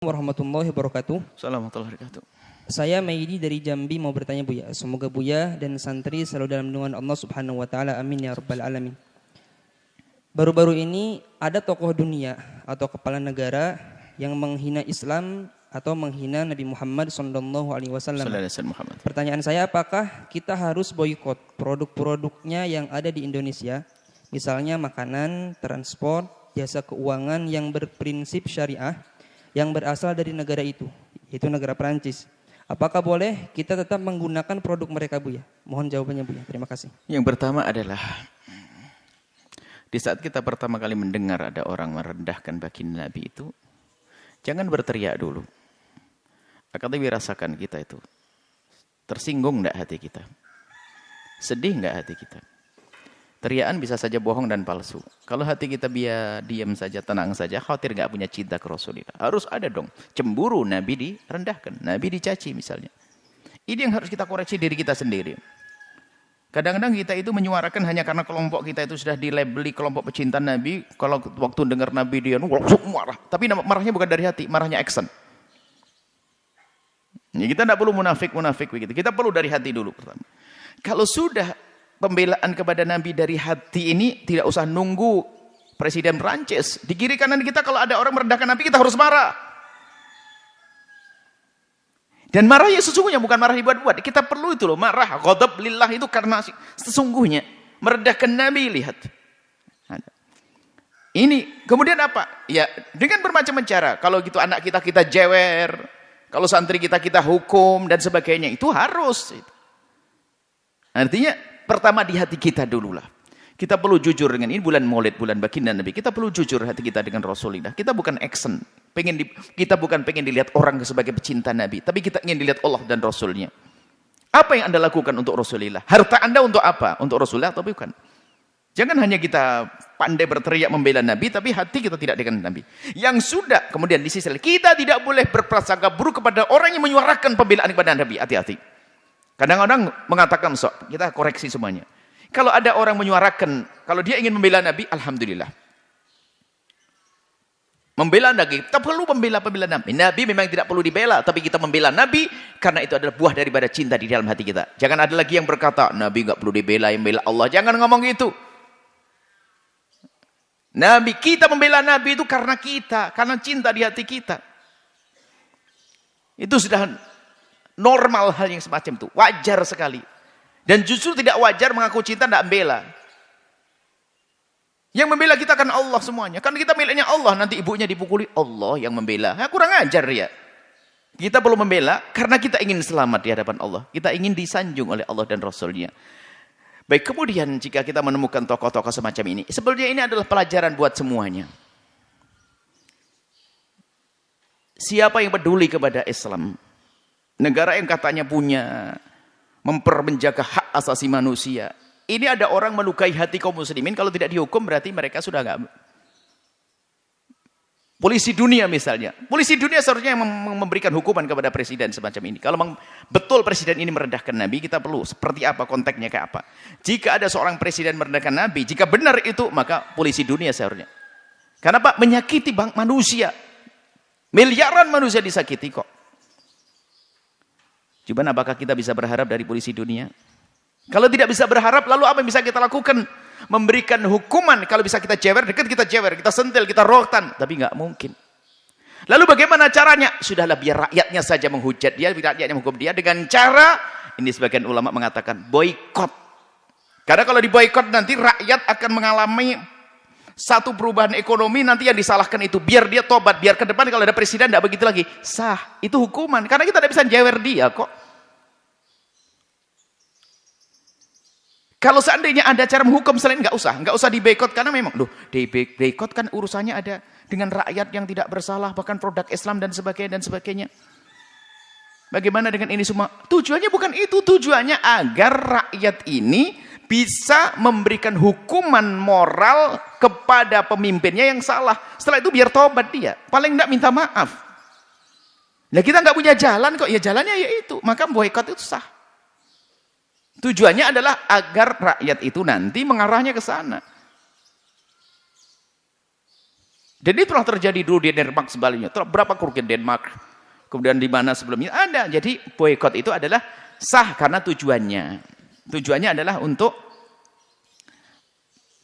Warahmatullahi wabarakatuh. Assalamualaikum warahmatullahi wabarakatuh. Saya Maidi dari Jambi mau bertanya Buya. Semoga Buya dan santri selalu dalam lindungan Allah Subhanahu wa taala. Amin ya rabbal alamin. Baru-baru ini ada tokoh dunia atau kepala negara yang menghina Islam atau menghina Nabi Muhammad SAW. Pertanyaan saya, apakah kita harus boikot produk-produknya yang ada di Indonesia? Misalnya makanan, transport, jasa keuangan yang berprinsip syariah yang berasal dari negara itu, yaitu negara Perancis. Apakah boleh kita tetap menggunakan produk mereka, Buya? Mohon jawabannya, Buya. Terima kasih. Yang pertama adalah, di saat kita pertama kali mendengar ada orang merendahkan baginda Nabi itu, jangan berteriak dulu. Akan tapi rasakan kita itu. Tersinggung enggak hati kita? Sedih enggak hati kita? Teriakan bisa saja bohong dan palsu. Kalau hati kita biar diam saja, tenang saja, khawatir enggak punya cinta ke Rasulullah. Harus ada dong. Cemburu Nabi direndahkan, Nabi dicaci misalnya. Ini yang harus kita koreksi diri kita sendiri. Kadang-kadang kita itu menyuarakan hanya karena kelompok kita itu sudah dilabeli kelompok pecinta Nabi. Kalau waktu dengar Nabi dia langsung marah. Tapi marahnya bukan dari hati, marahnya action. Ya, kita tidak perlu munafik begitu. Kita perlu dari hati dulu pertama. Kalau sudah pembelaan kepada Nabi dari hati ini, tidak usah nunggu Presiden Prancis. Di kiri kanan kita kalau ada orang merendahkan Nabi, kita harus marah. Dan marahnya sesungguhnya bukan marah dibuat-buat. Kita perlu itu loh, marah. Ghadab lillah itu karena sesungguhnya merendahkan Nabi, lihat. Ini, kemudian apa? Ya, dengan bermacam cara. Kalau gitu anak kita jewer. Kalau santri kita hukum dan sebagainya. Itu harus. Artinya, pertama di hati kita dululah. Kita perlu jujur dengan ini bulan Maulid, bulan baginda Nabi. Kita perlu jujur hati kita dengan Rasulullah. Kita bukan action. Kita bukan pengen dilihat orang sebagai pecinta Nabi. Tapi kita ingin dilihat Allah dan Rasulnya. Apa yang Anda lakukan untuk Rasulullah? Harta Anda untuk apa? Untuk Rasulullah atau bukan? Jangan hanya kita pandai berteriak membela Nabi, tapi hati kita tidak dengan Nabi. Yang sudah, kemudian di sisi lain, kita tidak boleh berprasangka buruk kepada orang yang menyuarakan pembelaan kepada Nabi. Hati-hati. Kadang-kadang mengatakan, kita koreksi semuanya. Kalau ada orang menyuarakan, kalau dia ingin membela Nabi, alhamdulillah. Membela Nabi, kita perlu membela Nabi. Nabi memang tidak perlu dibela, tapi kita membela Nabi, karena itu adalah buah daripada cinta di dalam hati kita. Jangan ada lagi yang berkata, Nabi nggak perlu dibela, yang bela Allah. Jangan ngomong gitu. Nabi, kita membela Nabi itu karena kita, karena cinta di hati kita. Itu sudah normal hal yang semacam itu, wajar sekali. Dan justru tidak wajar mengaku cinta tidak membela. Yang membela kita kan Allah semuanya. Kan kita miliknya Allah, nanti ibunya dipukuli, Allah yang membela. Kurang ajar ya. Kita perlu membela karena kita ingin selamat di hadapan Allah. Kita ingin disanjung oleh Allah dan Rasulnya. Baik, kemudian jika kita menemukan tokoh-tokoh semacam ini, sebenarnya ini adalah pelajaran buat semuanya. Siapa yang peduli kepada Islam? Negara yang katanya punya menjaga hak asasi manusia. Ini ada orang melukai hati kaum muslimin, kalau tidak dihukum berarti mereka sudah enggak. Polisi dunia misalnya. Polisi dunia seharusnya yang memberikan hukuman kepada presiden semacam ini. Kalau memang betul presiden ini merendahkan Nabi, kita perlu seperti apa konteksnya kayak apa. Jika ada seorang presiden merendahkan Nabi, jika benar itu, maka polisi dunia seharusnya. Karena Pak, menyakiti manusia. Miliaran manusia disakiti kok. Coba apakah kita bisa berharap dari polisi dunia? Kalau tidak bisa berharap, lalu apa yang bisa kita lakukan? Memberikan hukuman. Kalau bisa kita jewer, dekat kita jewer, kita sentil, kita rotan. Tapi nggak mungkin. Lalu bagaimana caranya? Sudahlah biar rakyatnya saja menghujat dia, biar rakyatnya menghukum dia dengan cara, ini sebagian ulama mengatakan boikot. Karena kalau diboikot nanti rakyat akan mengalami satu perubahan ekonomi, nanti yang disalahkan itu biar dia tobat, biar ke depan kalau ada presiden tidak begitu lagi. Sah, itu hukuman. Karena kita tidak bisa jewer dia kok. Kalau seandainya ada cara menghukum selain nggak usah diboikot, karena memang diboikot kan urusannya ada dengan rakyat yang tidak bersalah, bahkan produk Islam dan sebagainya. Bagaimana dengan ini semua? Tujuannya bukan itu, tujuannya agar rakyat ini bisa memberikan hukuman moral kepada pemimpinnya yang salah. Setelah itu biar tobat dia, paling nggak minta maaf. Nah kita nggak punya jalan kok, ya jalannya yaitu, maka boikot itu sah. Tujuannya adalah agar rakyat itu nanti mengarahnya ke sana. Dan itu telah terjadi dulu di Denmark sebaliknya. Berapa kerugian Denmark? Kemudian di mana sebelumnya? Ada. Jadi boykot itu adalah sah karena tujuannya. Tujuannya adalah untuk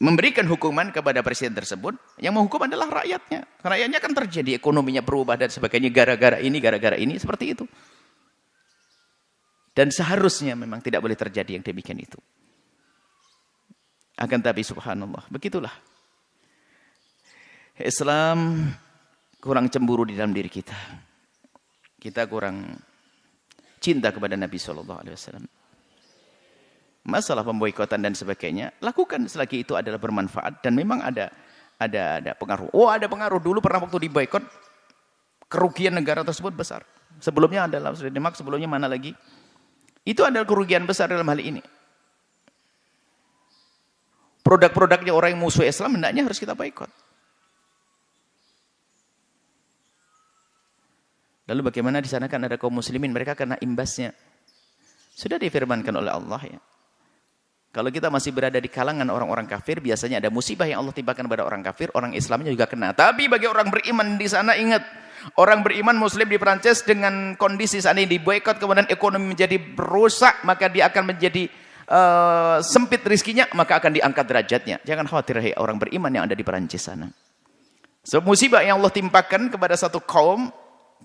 memberikan hukuman kepada presiden tersebut. Yang menghukum adalah rakyatnya. Rakyatnya kan terjadi ekonominya berubah dan sebagainya gara-gara ini, seperti itu. Dan seharusnya memang tidak boleh terjadi yang demikian itu. Akan tapi subhanallah, begitulah. Islam kurang cemburu di dalam diri kita. Kita kurang cinta kepada Nabi SAW. Masalah pemboikotan dan sebagainya, lakukan selagi itu adalah bermanfaat dan memang ada pengaruh. Oh, ada pengaruh. Dulu pernah waktu diboikot, kerugian negara tersebut besar. Sebelumnya adalah Denmark, sebelumnya mana lagi? Itu adalah kerugian besar dalam hal ini. Produk-produknya orang yang musuh Islam hendaknya harus kita boikot. Lalu bagaimana di sana kan ada kaum muslimin, mereka kena imbasnya. Sudah difirmankan oleh Allah ya. Kalau kita masih berada di kalangan orang-orang kafir, biasanya ada musibah yang Allah timpakan kepada orang kafir, orang Islamnya juga kena. Tapi bagi orang beriman di sana, ingat, orang beriman muslim di Perancis dengan kondisi saat ini diboikot, kemudian ekonomi menjadi rusak, maka dia akan menjadi sempit rizkinya, maka akan diangkat derajatnya. Jangan khawatir hai orang beriman yang ada di Perancis sana. So, musibah yang Allah timpakan kepada satu kaum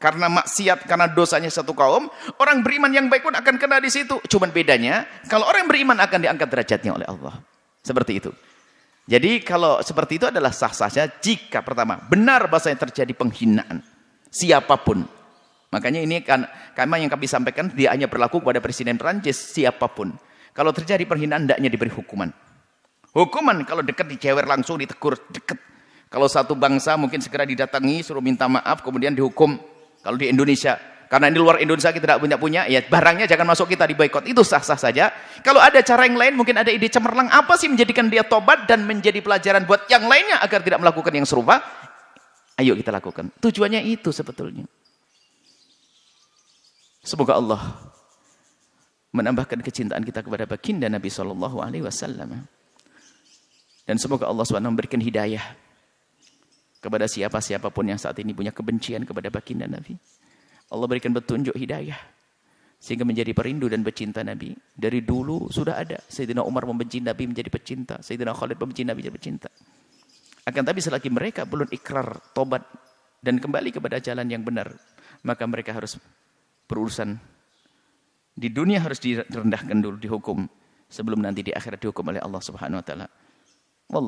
karena maksiat, karena dosanya satu kaum, orang beriman yang baik pun akan kena di situ. Cuman bedanya, kalau orang beriman akan diangkat derajatnya oleh Allah. Seperti itu. Jadi kalau seperti itu adalah sah-sah saja jika pertama benar bahasanya terjadi penghinaan siapapun. Makanya ini kan yang kami sampaikan dia hanya berlaku kepada presiden Perancis, siapapun. Kalau terjadi penghinaan hendaknya diberi hukuman. Hukuman kalau dekat dicewer langsung ditegur dekat. Kalau satu bangsa mungkin segera didatangi suruh minta maaf kemudian dihukum. Kalau di Indonesia, karena di luar Indonesia kita tidak punya, ya barangnya jangan masuk, kita diboikot. Itu sah-sah saja. Kalau ada cara yang lain, mungkin ada ide cemerlang, apa sih menjadikan dia tobat dan menjadi pelajaran buat yang lainnya agar tidak melakukan yang serupa? Ayo kita lakukan. Tujuannya itu sebetulnya. Semoga Allah menambahkan kecintaan kita kepada baginda Nabi SAW. Dan semoga Allah SWT memberikan hidayah kepada siapapun yang saat ini punya kebencian kepada baginda Nabi. Allah berikan petunjuk hidayah sehingga menjadi perindu dan pecinta Nabi. Dari dulu sudah ada. Sayyidina Umar membenci Nabi menjadi pecinta. Sayyidina Khalid membenci Nabi menjadi pecinta. Akan tapi selagi mereka belum ikrar tobat dan kembali kepada jalan yang benar, maka mereka harus berurusan di dunia, harus direndahkan dulu, dihukum, sebelum nanti di akhirat dihukum oleh Allah Subhanahu wa taala.